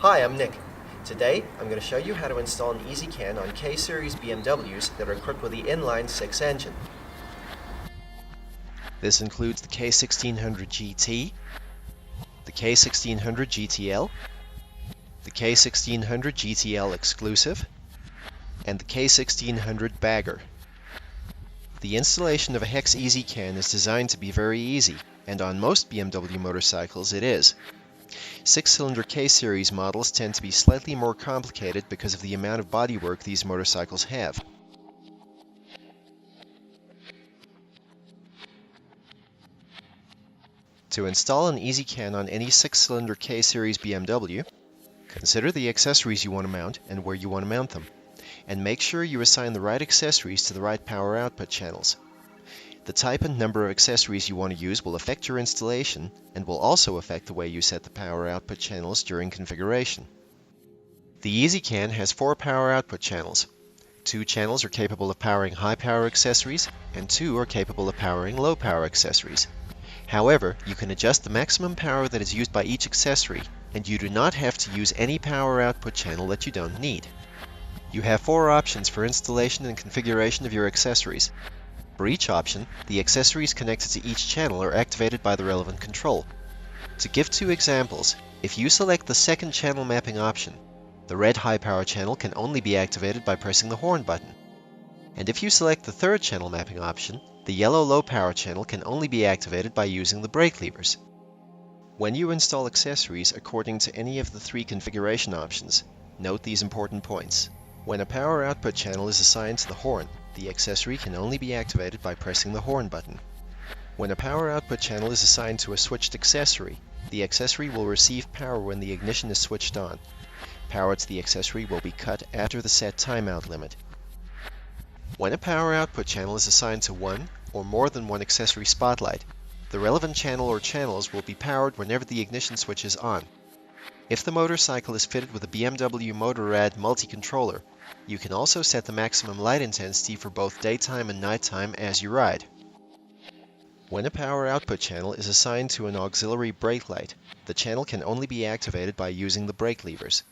Hi, I'm Nick. Today, I'm going to show you how to install an ezCAN on K-series BMWs that are equipped with the inline-6 engine. This includes the K1600 GT, the K1600 GTL, the K1600 GTL Exclusive, and the K1600 Bagger. The installation of a HEX ezCAN is designed to be very easy, and on most BMW motorcycles it is. 6-cylinder K-series models tend to be slightly more complicated because of the amount of bodywork these motorcycles have. To install an ezCAN on any 6-cylinder K-series BMW, consider the accessories you want to mount and where you want to mount them, and make sure you assign the right accessories to the right power output channels. The type and number of accessories you want to use will affect your installation and will also affect the way you set the power output channels during configuration. The ezCAN has 4 power output channels. 2 channels are capable of powering high power accessories and 2 are capable of powering low power accessories. However, you can adjust the maximum power that is used by each accessory, and you do not have to use any power output channel that you don't need. You have 4 options for installation and configuration of your accessories. For each option, the accessories connected to each channel are activated by the relevant control. To give 2 examples, if you select the second channel mapping option, the red high power channel can only be activated by pressing the horn button. And if you select the third channel mapping option, the yellow low power channel can only be activated by using the brake levers. When you install accessories according to any of the 3 configuration options, note these important points. When a power output channel is assigned to the horn, the accessory can only be activated by pressing the horn button. When a power output channel is assigned to a switched accessory, the accessory will receive power when the ignition is switched on. Power to the accessory will be cut after the set timeout limit. When a power output channel is assigned to one or more than one accessory spotlight, the relevant channel or channels will be powered whenever the ignition switch is on. If the motorcycle is fitted with a BMW Motorrad multi-controller, you can also set the maximum light intensity for both daytime and nighttime as you ride. When a power output channel is assigned to an auxiliary brake light, the channel can only be activated by using the brake levers.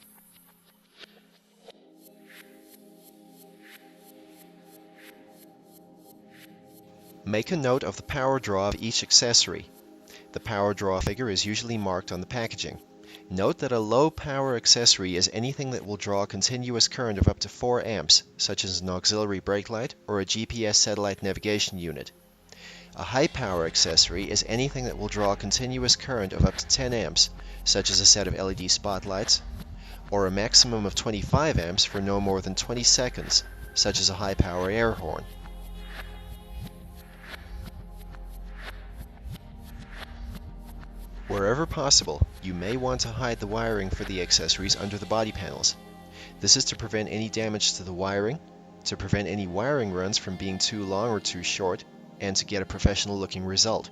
Make a note of the power draw of each accessory. The power draw figure is usually marked on the packaging. Note that a low power accessory is anything that will draw a continuous current of up to 4 amps, such as an auxiliary brake light or a GPS satellite navigation unit. A high power accessory is anything that will draw a continuous current of up to 10 amps, such as a set of LED spotlights, or a maximum of 25 amps for no more than 20 seconds, such as a high power air horn. Wherever possible, you may want to hide the wiring for the accessories under the body panels. This is to prevent any damage to the wiring, to prevent any wiring runs from being too long or too short, and to get a professional looking result.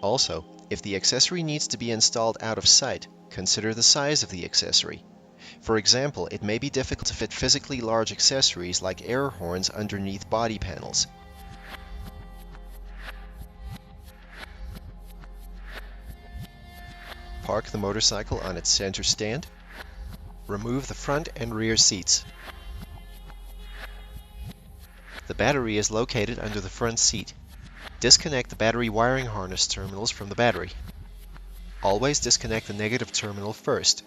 Also, if the accessory needs to be installed out of sight, consider the size of the accessory. For example, it may be difficult to fit physically large accessories like air horns underneath body panels. Park the motorcycle on its center stand. Remove the front and rear seats. The battery is located under the front seat. Disconnect the battery wiring harness terminals from the battery. Always disconnect the negative terminal first.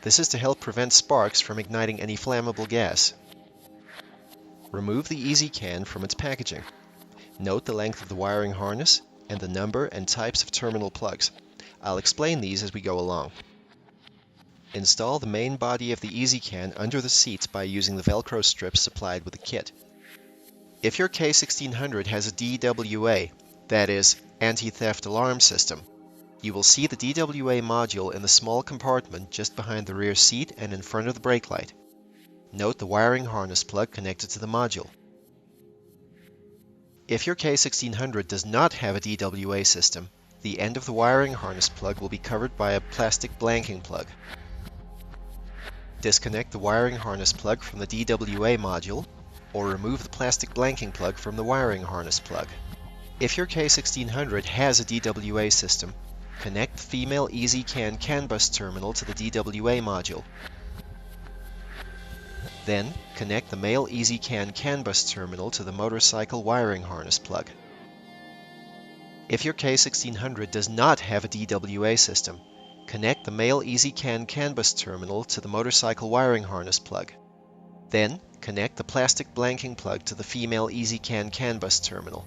This is to help prevent sparks from igniting any flammable gas. Remove the ezCAN from its packaging. Note the length of the wiring harness and the number and types of terminal plugs. I'll explain these as we go along. Install the main body of the ezCAN under the seats by using the Velcro strips supplied with the kit. If your K1600 has a DWA, that is, anti-theft alarm system, you will see the DWA module in the small compartment just behind the rear seat and in front of the brake light. Note the wiring harness plug connected to the module. If your K1600 does not have a DWA system, the end of the wiring harness plug will be covered by a plastic blanking plug. Disconnect the wiring harness plug from the DWA module, or remove the plastic blanking plug from the wiring harness plug. If your K1600 has a DWA system, connect the female ezCAN CAN bus terminal to the DWA module. Then, connect the male ezCAN CAN bus terminal to the motorcycle wiring harness plug. If your K1600 does not have a DWA system, connect the male ezCAN CAN bus terminal to the motorcycle wiring harness plug. Then, connect the plastic blanking plug to the female ezCAN CAN bus terminal.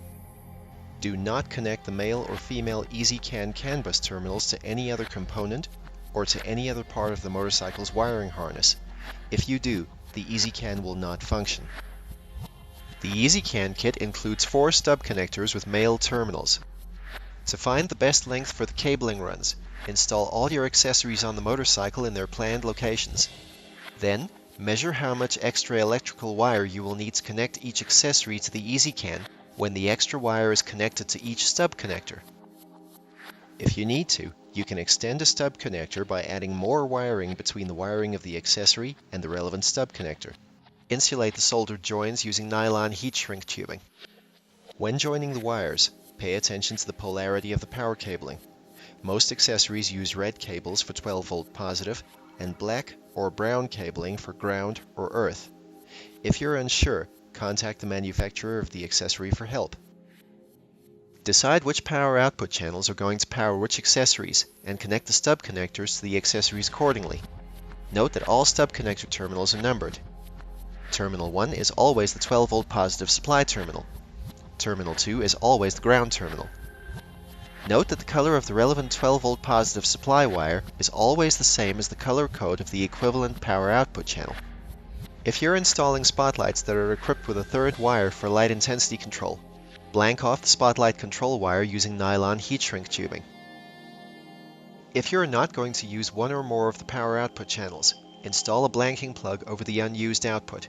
Do not connect the male or female ezCAN CAN bus terminals to any other component or to any other part of the motorcycle's wiring harness. If you do, the ezCAN will not function. The ezCAN kit includes 4 stub connectors with male terminals. To find the best length for the cabling runs, install all your accessories on the motorcycle in their planned locations. Then, measure how much extra electrical wire you will need to connect each accessory to the ezCAN when the extra wire is connected to each stub connector. If you need to, you can extend a stub connector by adding more wiring between the wiring of the accessory and the relevant stub connector. Insulate the soldered joins using nylon heat shrink tubing. When joining the wires, pay attention to the polarity of the power cabling. Most accessories use red cables for 12-volt positive and black or brown cabling for ground or earth. If you're unsure, contact the manufacturer of the accessory for help. Decide which power output channels are going to power which accessories and connect the stub connectors to the accessories accordingly. Note that all stub connector terminals are numbered. Terminal 1 is always the 12-volt positive supply terminal. Terminal 2 is always the ground terminal. Note that the color of the relevant 12-volt positive supply wire is always the same as the color code of the equivalent power output channel. If you're installing spotlights that are equipped with a third wire for light intensity control, blank off the spotlight control wire using nylon heat shrink tubing. If you're not going to use one or more of the power output channels, install a blanking plug over the unused output.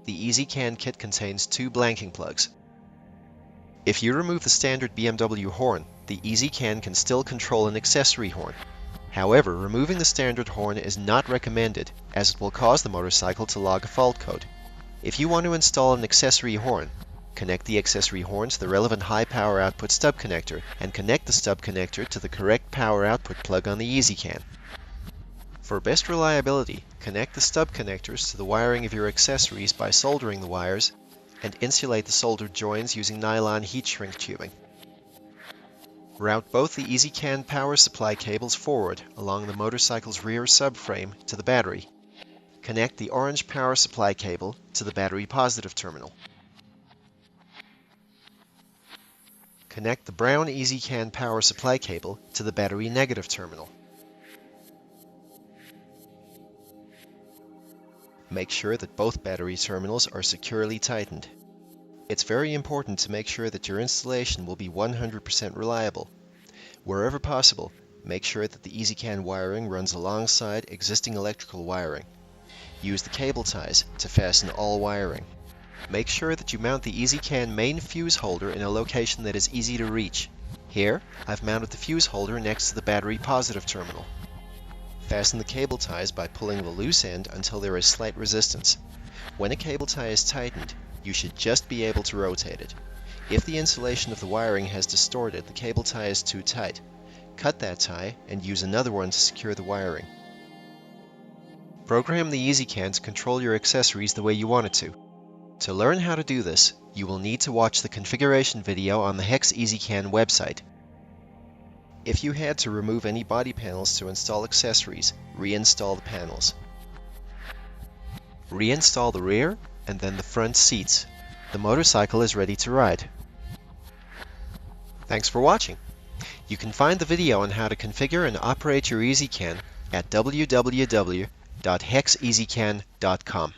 The ezCAN kit contains 2 blanking plugs. If you remove the standard BMW horn, the ezCAN can still control an accessory horn. However, removing the standard horn is not recommended, as it will cause the motorcycle to log a fault code. If you want to install an accessory horn, connect the accessory horn to the relevant high power output stub connector and connect the stub connector to the correct power output plug on the ezCAN. For best reliability, connect the stub connectors to the wiring of your accessories by soldering the wires and insulate the soldered joins using nylon heat shrink tubing. Route both the ezCAN power supply cables forward along the motorcycle's rear subframe to the battery. Connect the orange power supply cable to the battery positive terminal. Connect the brown ezCAN power supply cable to the battery negative terminal. Make sure that both battery terminals are securely tightened. It's very important to make sure that your installation will be 100% reliable. Wherever possible, make sure that the ezCAN wiring runs alongside existing electrical wiring. Use the cable ties to fasten all wiring. Make sure that you mount the ezCAN main fuse holder in a location that is easy to reach. Here, I've mounted the fuse holder next to the battery positive terminal. Fasten the cable ties by pulling the loose end until there is slight resistance. When a cable tie is tightened, you should just be able to rotate it. If the insulation of the wiring has distorted, the cable tie is too tight. Cut that tie and use another one to secure the wiring. Program the ezCAN to control your accessories the way you want it to. To learn how to do this, you will need to watch the configuration video on the HEX ezCAN website. If you had to remove any body panels to install accessories, reinstall the panels. Reinstall the rear and then the front seats. The motorcycle is ready to ride. Thanks for watching. You can find the video on how to configure and operate your ezCAN at www.hexezcan.com.